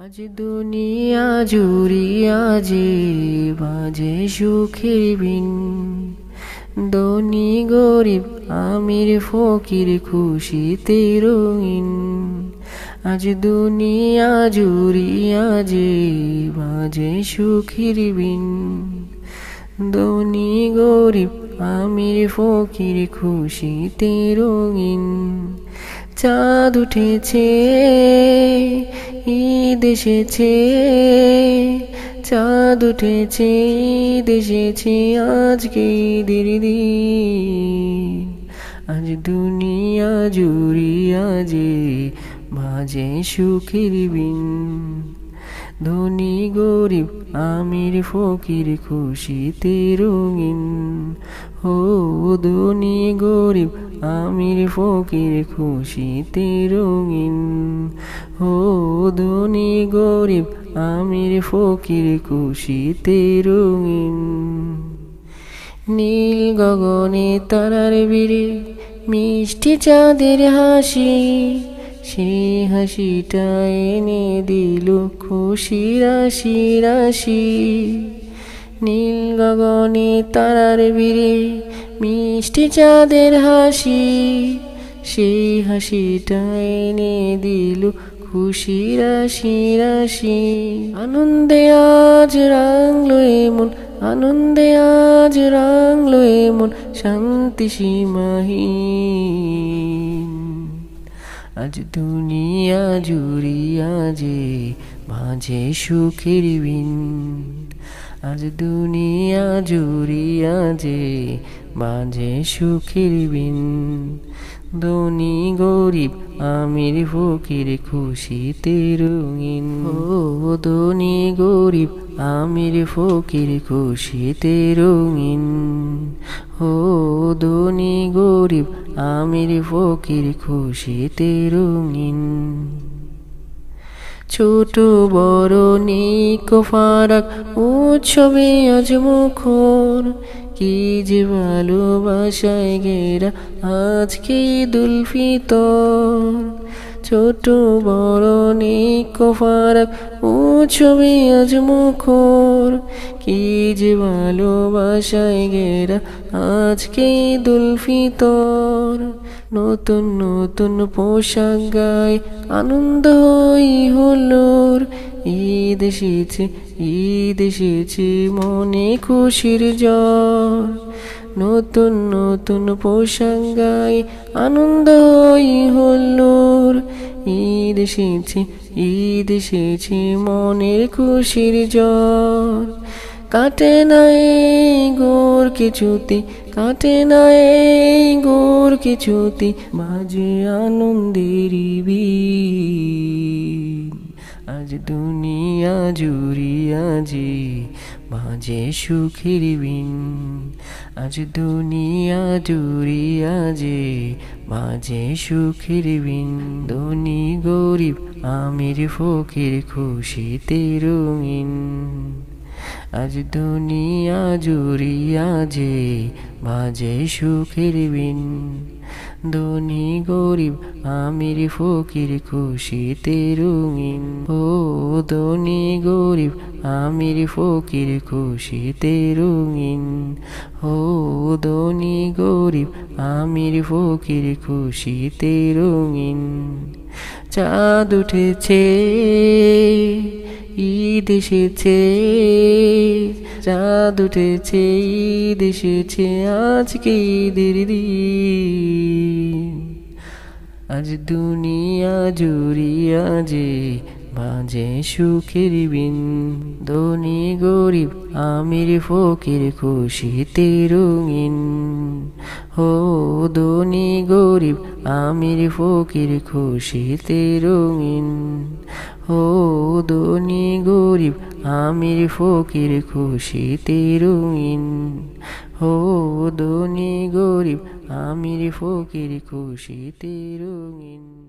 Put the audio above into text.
আজ দুনিয়া জুড়িয়া যে বাজে সুখের বিন, ধনী গরিব আমির ফকির খুশিতে রঙিন। আজ দুনিয়া জুড়িয়া যে বাজে সুখের বিন, ধনী গরিব আমির ফকির খুশিতে রঙিন। চাঁদ উঠেছে, ঈদ এসেছে, চাঁদ উঠেছে, ঈদ এসেছে, আজকে ঈদের দিন। আজ দুনিয়া জুড়িয়া যে বাজে সুখের বিন, ধনী গরিব আমির ফকির খুশিতে রঙিন। ও ধনী গরিব আমির ফকির খুশিতে রঙিন। ও ধনী গরিব আমির ফকির খুশিতে রঙিন। নীল গগনে তারার বীরে মিষ্টি চাঁদের হাসি, সেই হাসিটা এনে দিল খুশি রাশি রাশি। নীল গগনে তারার বীরে মিষ্টি চাঁদের হাসি, সেই হাসিটা এনে দিল খুশি রাশি রাশি। আনন্দে আজ রাঙলো এমন, আনন্দে আজ রাঙলো এমন, শান্তি সীমাহীন। আজ দুনিয়া জুড়িয়া যে বাজে সুখের বিন, আজ দুনিয়া জুড়িয়া যে বাজে সুখের বিন। ধনী গরিব আমির ফকির খুশিতে রঙিন। ও ধনী গরিব আমির ফকির খুশিতে রঙিন। ও ধনী গরিব আমির ফকির খুশিতে রঙিন। ছোট বড় নেই কো ফারাক, উৎসবে আজ মুখর, কি যে ভালোবাসায় ঘেরা আজকে ঈদুল ফিতর। ছোট বড় নেই কো ফারাক, উৎসবে আজ মুখর, কি যে ভালোবাসায় ঘেরা আজকে ঈদুল ফিতর। নতুন নতুন পোশাক গায়ে আনন্দ হলোর, ঈদ এসেছে, ঈদ এসেছে, মনে খুশির জ্বর। নতুন নতুন পোশাক গায়ে আনন্দ হলোর, ঈদ এসেছে, ঈদ এসেছে, মনের খুশির জ্বর। কাটে না এই গোর কিছুতে, কাটে না এই গোর কিছুতে, বাজে আনন্দের বিন। আজ দুনিয়া জুড়িয়া যে বাজে সুখের বিন, আজ দুনিয়া জুড়িয়া যে বাজে সুখের বিন। ধনী গরিব আমির ফকির খুশিতে রঙিন। আজ দুনিয়া জুড়িয়া যে বাজে সুখের বিন, ধনী গরিব আমির ফকির খুশিতে রঙিন। ও ধনী গরিব আমির ফকির খুশিতে রঙিন। ও ধনী গরিব আমির ফকির খুশিতে রঙিন। চাঁদ উঠেছে, ঈদ এসেছে, চাঁদ উঠেছে, ঈদ এসেছে, আজকে ঈদের দিন। আজ দুনিয়া জুড়িয়া যে বাজে সুখের বিন, ধনী গরিব আমির ফকির খুশিতে রঙিন। ও ধনী গরিব আমির ফকির খুশিতে রঙিন। ও ধনী গরিব আমির ফকির খুশিতে রঙিন। ও ধনী গরিব আমির ফকির খুশিতে রঙিন।